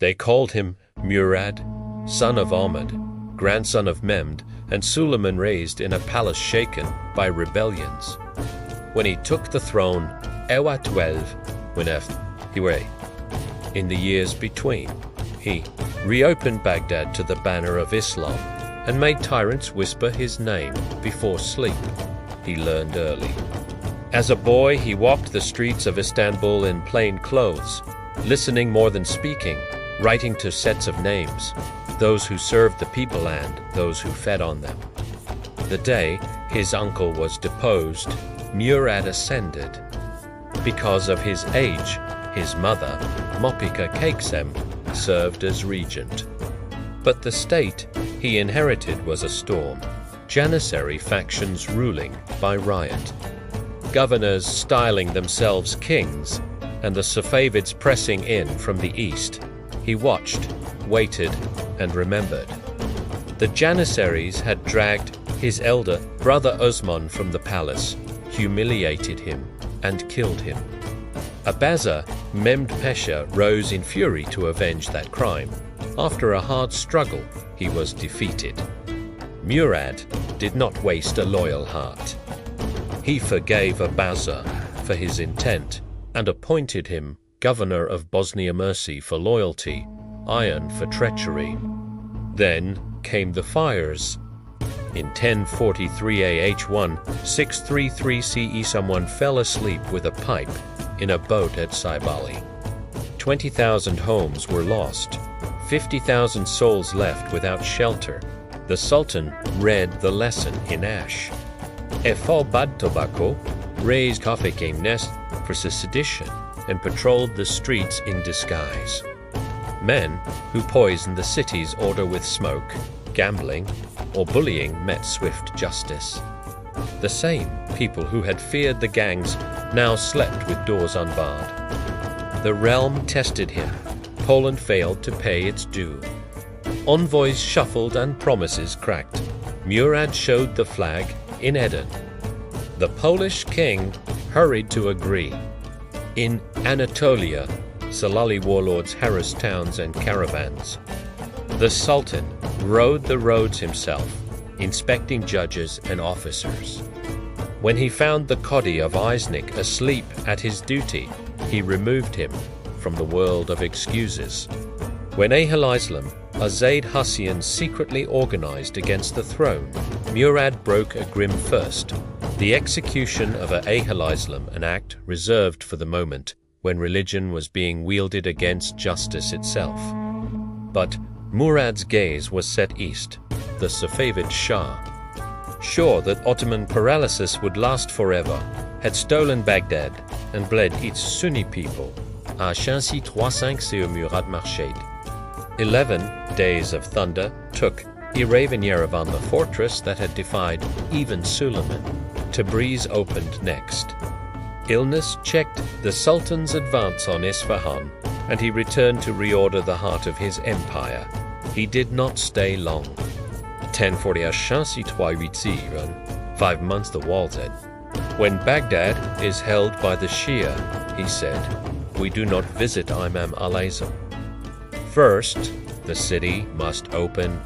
They called him Murad, son of Ahmad, grandson of Mehmed, and Suleiman raised in a palace shaken by rebellions. When he took the throne, Ewa 12, in the years between, he reopened Baghdad to the banner of Islam and made tyrants whisper his name before sleep. He learned early. As a boy, he walked the streets of Istanbul in plain clothes, listening more than speaking, writing to sets of names, those who served the people and those who fed on them. The day his uncle was deposed, Murad ascended. Because of his age, his mother, Mopika Cakesem, served as regent. But the state he inherited was a storm, Janissary factions ruling by riot, governors styling themselves kings, and the Safavids pressing in from the east. He watched, waited, and remembered. The Janissaries had dragged his elder brother Osman from the palace, humiliated him, and killed him. Abaza Mehmed Pasha rose in fury to avenge that crime. After a hard struggle, he was defeated. Murad did not waste a loyal heart. He forgave Abaza for his intent and appointed him governor of Bosnia Mercy for loyalty, Iron for treachery. Then came the fires. In 1043 AH1, 633 CE, someone fell asleep with a pipe in a boat at Saibali. 20,000 homes were lost, 50,000 souls left without shelter. The Sultan read the lesson in ash. Efal Bad Tobacco raised Kafekim Nest for sedition and patrolled the streets in disguise. Men who poisoned the city's order with smoke, gambling, or bullying met swift justice. The same people who had feared the gangs now slept with doors unbarred. The realm tested him. Poland failed to pay its due. Envoys shuffled and promises cracked. Murad showed the flag in Eden. The Polish king hurried to agree. In Anatolia, Salali warlords harassed towns and caravans. The Sultan rode the roads himself, inspecting judges and officers. When he found the Qadi of Iznik asleep at his duty, he removed him from the world of excuses. When Islam, a Zayd Husayn secretly organized against the throne, Murad broke a grim first, the execution of Islam, an act reserved for the moment when religion was being wielded against justice itself. But Murad's gaze was set east, the Safavid Shah. Sure that Ottoman paralysis would last forever, had stolen Baghdad and bled its Sunni people. À Chancy 3-5 c'est Murad Marched. 11 days of thunder took Iravan Yerevan, the fortress that had defied even Suleiman. Tabriz opened next. Illness checked the Sultan's advance on Isfahan, and he returned to reorder the heart of his empire. He did not stay long. 1040 Chancy 3-8 5 months the walls had. When Baghdad is held by the Shia, he said, we do not visit Imam al-Azam. First, the city must open.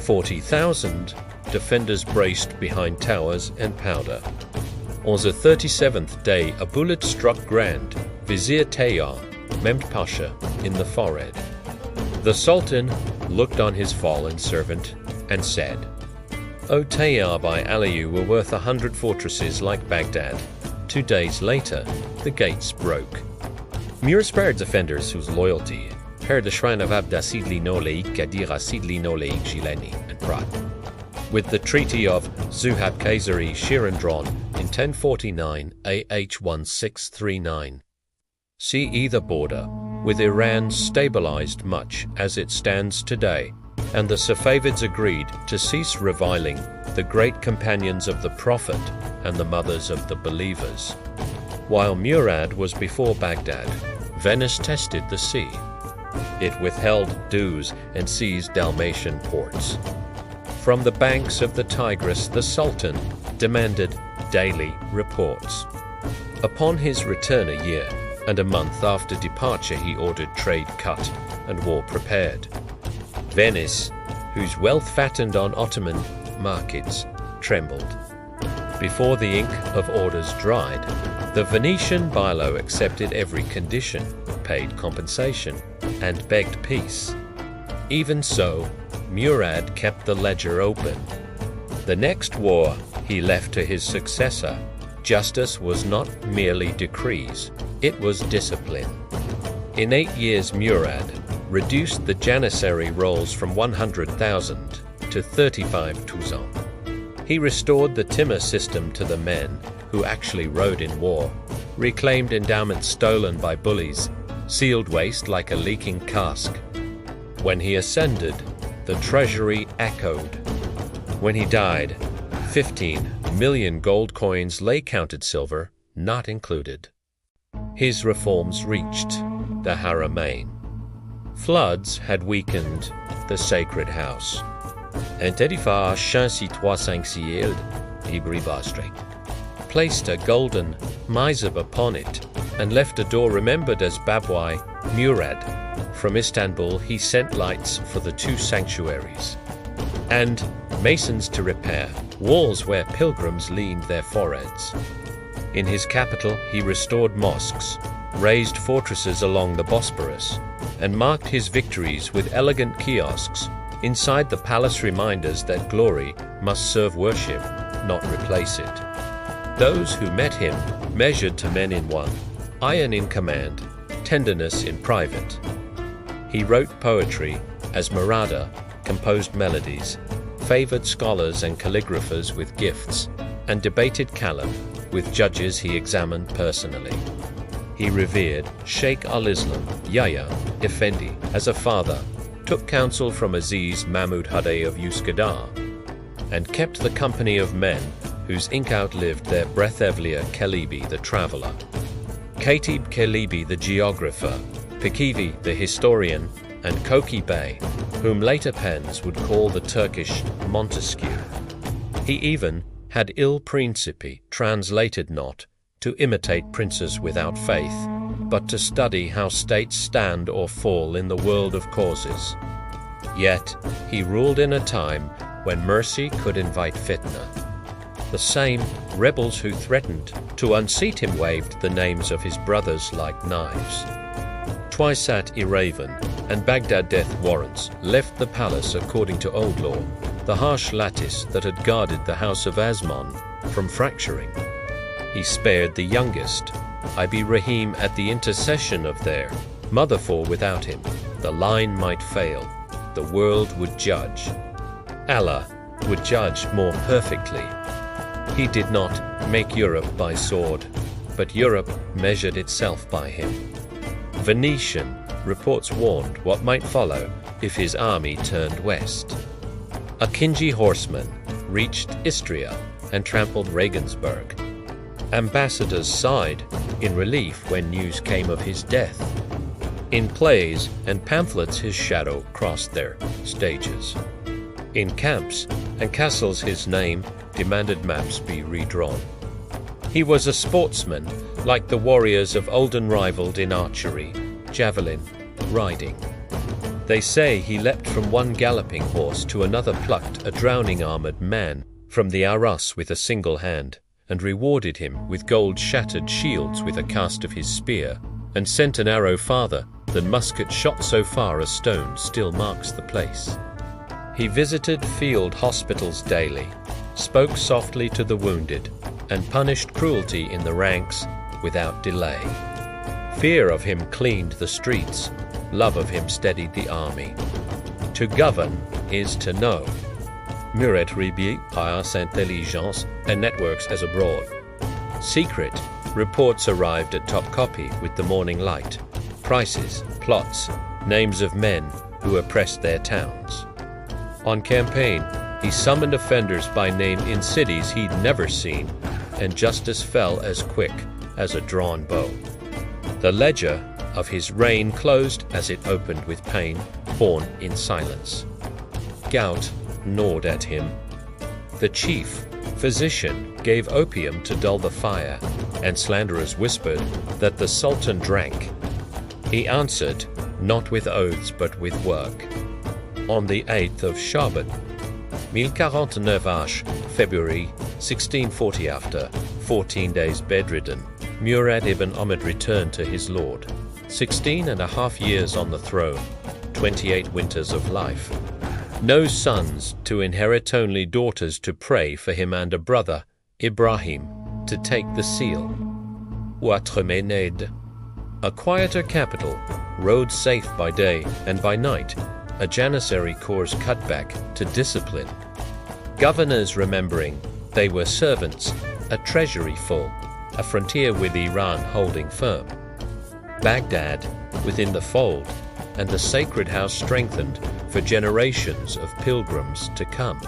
40,000 defenders braced behind towers and powder. On the 37th day, a bullet struck Grand Vizier Tayyar, Mehmed Pasha, in the forehead. The Sultan looked on his fallen servant and said, O Tayyar by Aliyu were worth 100 fortresses like Baghdad. 2 days later, the gates broke. Mur spared defenders whose loyalty heard the shrine of Abda Sidli Noleik, Kadira Sidli Noleik, Gileni, and Prat. With the Treaty of Zuhab Kayseri Shirandron in 1049 AH 1639. CE the border, with Iran stabilized much as it stands today, and the Safavids agreed to cease reviling the great companions of the Prophet and the mothers of the believers. While Murad was before Baghdad, Venice tested the sea. It withheld dues and seized Dalmatian ports. From the banks of the Tigris, the Sultan demanded daily reports. Upon his return a year, and a month after departure he ordered trade cut and war prepared. Venice, whose wealth fattened on Ottoman markets, trembled. Before the ink of orders dried, the Venetian bailo accepted every condition, paid compensation, and begged peace. Even so, Murad kept the ledger open. The next war he left to his successor. Justice was not merely decrees, it was discipline. In 8 years, Murad reduced the janissary rolls from 100,000 to 35,000. He restored the timmer system to the men who actually rode in war, reclaimed endowments stolen by bullies, sealed waste like a leaking cask. When he ascended, the treasury echoed. When he died, 15 million gold coins lay counted silver, not included. His reforms reached the Haramain. Floods had weakened the sacred house. Intedifa Shansi 356 Ibribastre placed a golden mizab upon it and left a door remembered as Babwai Murad. From Istanbul he sent lights for the 2 sanctuaries and masons to repair walls where pilgrims leaned their foreheads. In his capital he restored mosques, raised fortresses along the Bosporus, and marked his victories with elegant kiosks inside the palace, reminders that glory must serve worship, not replace it. Those who met him measured to men in one, iron in command, tenderness in private. He wrote poetry as Murada composed melodies, favored scholars and calligraphers with gifts, and debated Caliph with judges he examined personally. He revered Sheikh al-Islam Yahya Effendi as a father, took counsel from Aziz Mahmud Hade of Üsküdar, and kept the company of men whose ink outlived their breath. Evliya Çelebi the traveller, Katib Çelebi the geographer, Pekivi the historian, and Koki Bey, whom later pens would call the Turkish Montesquieu. He even had Il Principi translated not to imitate princes without faith, but to study how states stand or fall in the world of causes. Yet he ruled in a time when mercy could invite fitna. The same rebels who threatened to unseat him waved the names of his brothers like knives. Twisat Iraven and Baghdad death warrants left the palace according to old law, the harsh lattice that had guarded the house of Asman from fracturing. He spared the youngest, Ibi Rahim, at the intercession of their mother, for without him the line might fail, the world would judge. Allah would judge more perfectly. He did not make Europe by sword, but Europe measured itself by him. Venetian reports warned what might follow if his army turned west. A Kinji horseman reached Istria and trampled Regensburg. Ambassadors sighed in relief when news came of his death. In plays and pamphlets his shadow crossed their stages. In camps and castles his name demanded maps be redrawn. He was a sportsman, like the warriors of old, unrivaled in archery, javelin, riding. They say he leapt from one galloping horse to another, plucked a drowning armored man from the arras with a single hand, and rewarded him with gold-shattered shields with a cast of his spear, and sent an arrow farther than musket shot so far a stone still marks the place. He visited field hospitals daily, spoke softly to the wounded, and punished cruelty in the ranks without delay. Fear of him cleaned the streets, love of him steadied the army. To govern is to know. Muret Ribi passe intelligence and networks as abroad. Secret reports arrived at top copy with the morning light. Prices, plots, names of men who oppressed their towns. On campaign, he summoned offenders by name in cities he'd never seen, and justice fell as quick as a drawn bow. The ledger of his reign closed as it opened with pain, born in silence. Gout gnawed at him. The chief Physician gave opium to dull the fire, and slanderers whispered that the Sultan drank. He answered, not with oaths but with work. On the 8th of Shaban, 1049 February 1640, after 14 days bedridden, Murad ibn Ahmad returned to his lord. 16.5 years on the throne, 28 winters of life. No sons to inherit, only daughters to pray for him, and a brother, Ibrahim, to take the seal. Outremened. A quieter capital, roads safe by day and by night, a janissary corps cut back to discipline. Governors remembering they were servants, a treasury full, a frontier with Iran holding firm. Baghdad within the fold, and the sacred house strengthened for generations of pilgrims to come.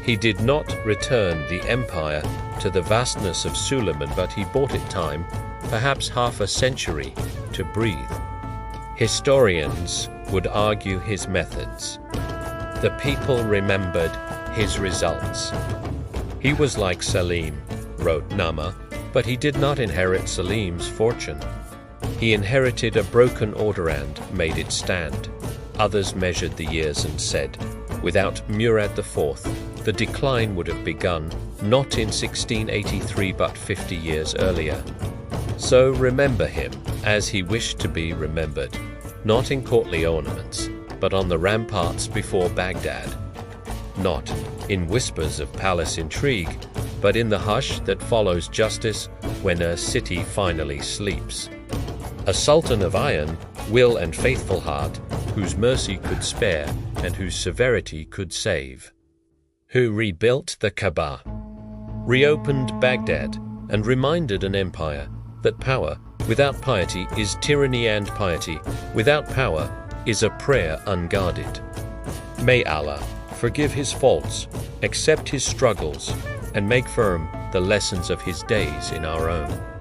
He did not return the empire to the vastness of Suleiman, but he bought it time, perhaps half a century, to breathe. Historians would argue his methods. The people remembered his results. He was like Salim, wrote Nama, but he did not inherit Salim's fortune. He inherited a broken order and made it stand. Others measured the years and said, without Murad IV, the decline would have begun not in 1683 but 50 years earlier. So remember him as he wished to be remembered, not in courtly ornaments, but on the ramparts before Baghdad. Not in whispers of palace intrigue, but in the hush that follows justice when a city finally sleeps. A sultan of iron, will and faithful heart, whose mercy could spare and whose severity could save. Who rebuilt the Kaaba, reopened Baghdad, and reminded an empire that power without piety is tyranny, and piety without power is a prayer unguarded. May Allah forgive his faults, accept his struggles, and make firm the lessons of his days in our own.